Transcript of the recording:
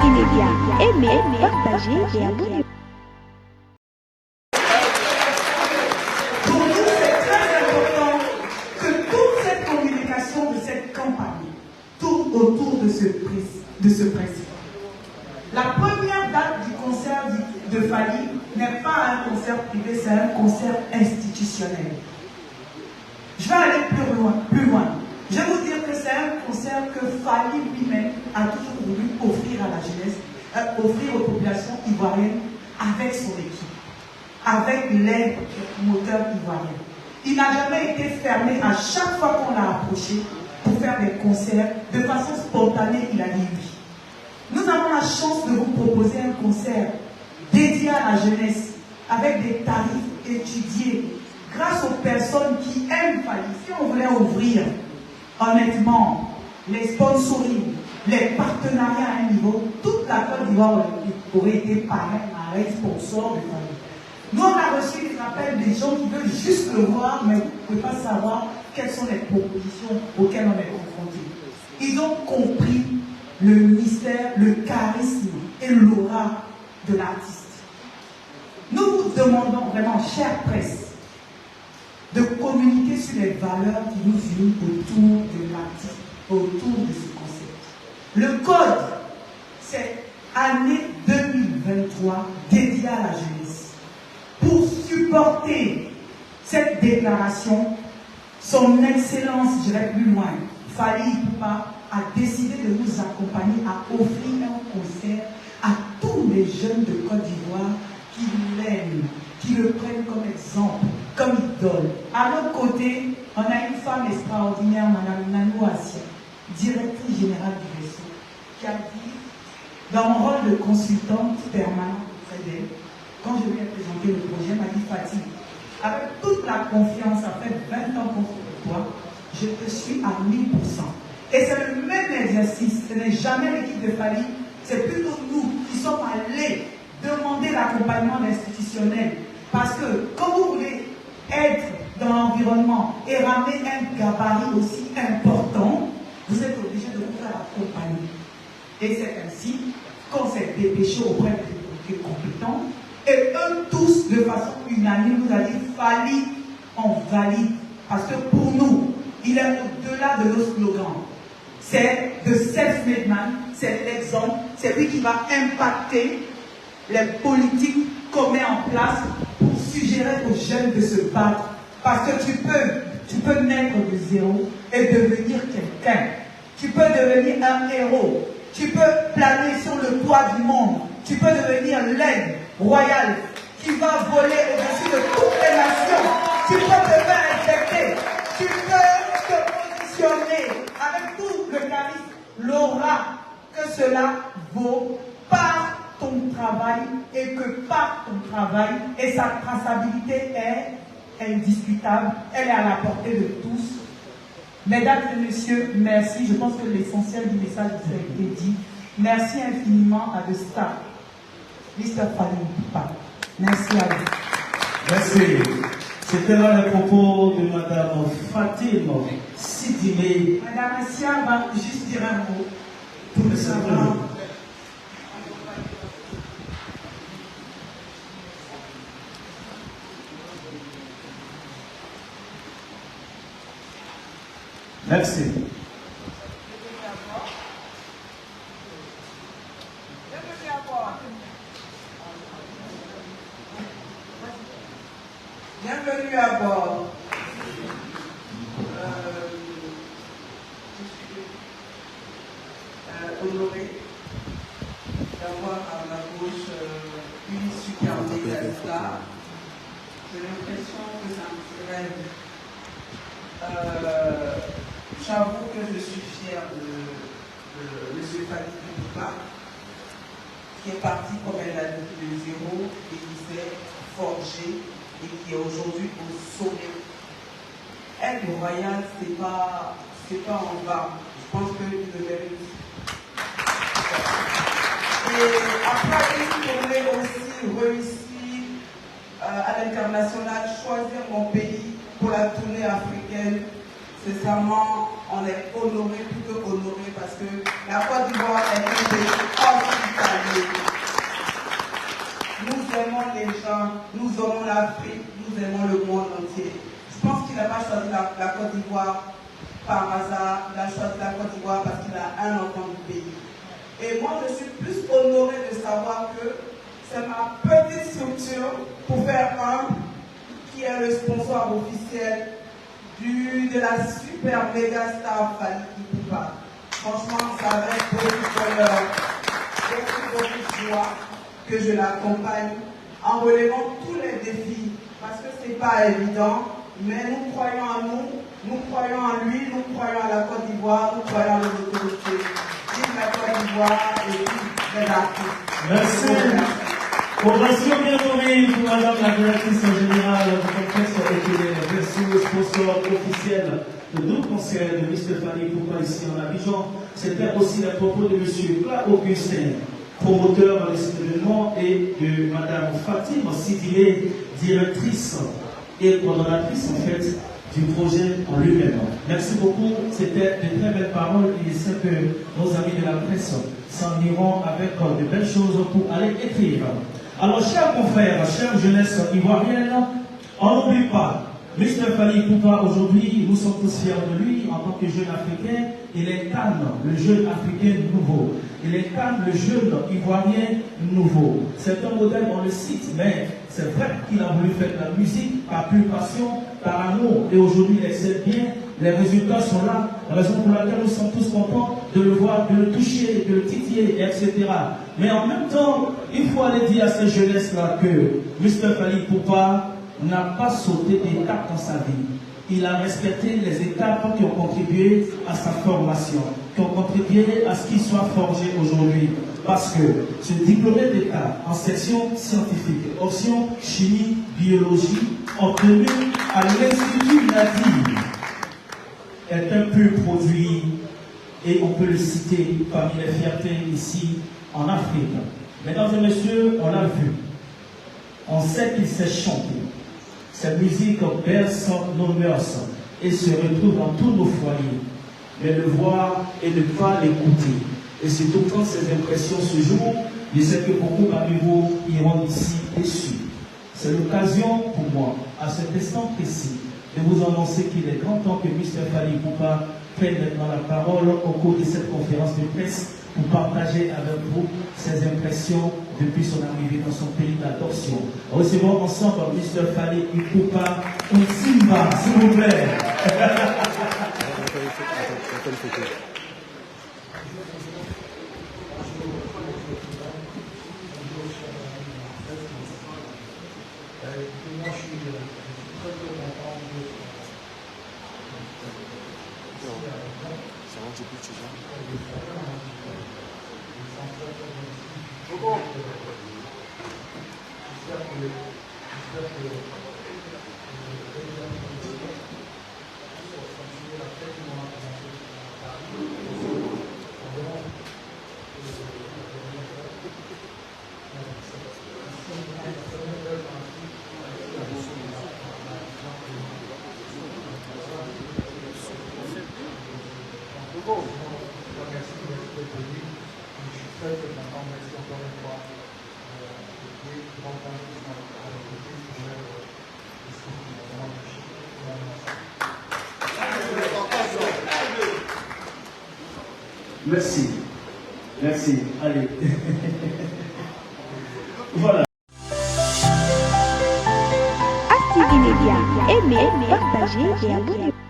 Média. Aimez, partagez et abonnez-vous. Pour nous, c'est très important que toute cette communication de cette campagne tourne autour de ce principe. La première date du concert de Fally n'est pas un concert privé, c'est un concert institutionnel. Je vais aller plus loin. Je vais vous dire que c'est un concert que Fally lui-même a toujours voulu offrir à la jeunesse, offrir aux populations ivoiriennes avec son équipe, avec les moteurs ivoiriens. Il n'a jamais été fermé à chaque fois qu'on l'a approché pour faire des concerts. De façon spontanée, il a dit oui. Nous avons la chance de vous proposer un concert dédié à la jeunesse, avec des tarifs étudiés, grâce aux personnes qui aiment Fally. Si on voulait ouvrir, honnêtement, les sponsoring, les partenariats à un niveau, toute la Côte d'Ivoire aurait été pareille à un sponsor de Fally. Nous, on a reçu des appels des gens qui veulent juste le voir, mais vous ne pouvez pas savoir quelles sont les propositions auxquelles on est confronté. Ils ont compris le mystère, le charisme et l'aura de l'artiste. Nous vous demandons vraiment, chère presse, de communiquer sur les valeurs qui nous unissent autour de l'artiste, autour de ce concept. Le code, c'est année 2023 dédiée à la jeunesse. Pour supporter cette déclaration, son excellence, je vais plus loin, Fally Ipupa a décidé de nous accompagner à offrir un concert à tous les jeunes de Côte d'Ivoire qui l'aiment, qui le prennent comme exemple, comme idole. À l'autre côté, on a une femme extraordinaire, Madame Nanou Assia, directrice générale du réseau, qui a dit, dans mon rôle de consultante permanente auprès d'elle, quand je lui ai présenté le projet, elle m'a dit, Fatih, avec toute la confiance, ça fait 20 ans qu'on fait de toi, je te suis à 1000%. Et c'est le même exercice, ce n'est jamais l'équipe de Fally, c'est plutôt nous qui sommes allés demander l'accompagnement institutionnel. Parce que quand vous voulez être dans l'environnement et ramener un gabarit aussi important, vous êtes obligé de vous faire accompagner. Et c'est ainsi qu'on s'est dépêché auprès des autorités compétentes. Et eux tous, de façon unanime, nous a dit Fally, on valide. Parce que pour nous, il est au-delà de nos slogans. C'est de self-made man, c'est l'exemple, c'est lui qui va impacter les politiques qu'on met en place pour suggérer aux jeunes de se battre. Parce que tu peux naître de zéro et devenir quelqu'un. Tu peux devenir un héros. Tu peux planer sur le toit du monde. Tu peux devenir l'aigle royale qui va voler au-dessus de toutes les nations. Tu peux te faire respecter. Tu peux te positionner avec tout le charisme, l'aura que cela vaut par ton travail et que par ton travail, et sa traçabilité est indiscutable, elle est à la portée de tous. Mesdames et messieurs, merci. Je pense que l'essentiel du message vous a été dit. Merci infiniment à The Star, Mr. Fally Ipupa. Merci à vous. Merci. C'était là le propos de Madame Fatima Sidimé. Madame Assia va juste dire un mot pour le savoir. Merci. Bienvenue à bord. Je suis honoré d'avoir à ma gauche une super méga star. J'ai l'impression que c'est un petit rêve. J'avoue que je suis fier de M. Fally Ipupa, qui est parti, comme elle l'a dit, de zéro et qui s'est forgé et qui est aujourd'hui au sommet. Être royal, c'est pas en bas. Je pense qu'il le mérite. Et après, il pourrait aussi réussir à l'international, choisir mon pays pour la tournée africaine. Sincèrement, on est honoré, plutôt honoré, parce que la Côte d'Ivoire est un pays hors les gens, nous aimons l'Afrique, nous aimons le monde entier. Je pense qu'il n'a pas choisi la Côte d'Ivoire par hasard, il a choisi la Côte d'Ivoire parce qu'il a un enfant du pays. Et moi, je suis plus honoré de savoir que c'est ma petite structure, pour faire un, qui est le sponsor officiel de la super méga star Fally Ipupa. Franchement, ça va être beaucoup de bonheur, beaucoup de joie que je l'accompagne en relevant tous les défis, parce que ce n'est pas évident, mais nous croyons en nous croyons en lui, nous croyons à la Côte d'Ivoire, nous croyons en les autorités. Vive la Côte d'Ivoire et vive les artistes. Merci. Ovation bien nommée pour Madame la directrice générale du complexe et merci au sponsor officiel de deux concerts de Mr. Fally Ipupa ici en Abidjan. C'était aussi les propos de M. Claude Augustin, promoteur de cet événement, et de Mme Fatim Sidimé, directrice et coordonnatrice en fait du projet en lui-même. Merci beaucoup, c'était de très belles paroles et c'est que nos amis de la presse s'en iront avec de belles choses pour aller écrire. Alors, chers confrères, chère jeunesse ivoirienne, on n'oublie pas, Mr. Fally Ipupa, aujourd'hui, nous sommes tous fiers de lui en tant que jeune africain. Il incarne le jeune africain nouveau. Il incarne le jeune ivoirien nouveau. C'est un modèle, on le cite, mais c'est vrai qu'il a voulu faire de la musique par pure passion, par amour. Et aujourd'hui, il excelle bien. Les résultats sont là. La raison pour laquelle nous sommes tous contents de le voir, de le toucher, de le titiller, etc. Mais en même temps, il faut aller dire à ces jeunesses-là que Mr. Fally Ipupa n'a pas sauté d'étape dans sa vie. Il a respecté les étapes qui ont contribué à sa formation, qui ont contribué à ce qu'il soit forgé aujourd'hui. Parce que ce diplômé d'État en section scientifique, option chimie, biologie, obtenu à l'Institut Nadir, est un pur produit et on peut le citer parmi les fiertés ici en Afrique. Mesdames et messieurs, on l'a vu. On sait qu'il sait chanter. Sa musique berce nos mœurs et se retrouve dans tous nos foyers. Mais le voir et ne pas l'écouter. Et c'est d'autant ces impressions ce jour, je sais que beaucoup parmi vous iront ici déçus. C'est l'occasion pour moi, à cet instant précis, de vous annoncer qu'il est grand temps que Mr. Fally Ipupa prenne maintenant la parole au cours de cette conférence de presse pour partager avec vous ses impressions depuis son arrivée dans son pays d'adoption. Recevons ensemble Mr. Fally Ipupa ou Simba, s'il vous plaît. Merci. Merci. Allez. Voilà. Active Média, aimez, partagez et abonnez-vous.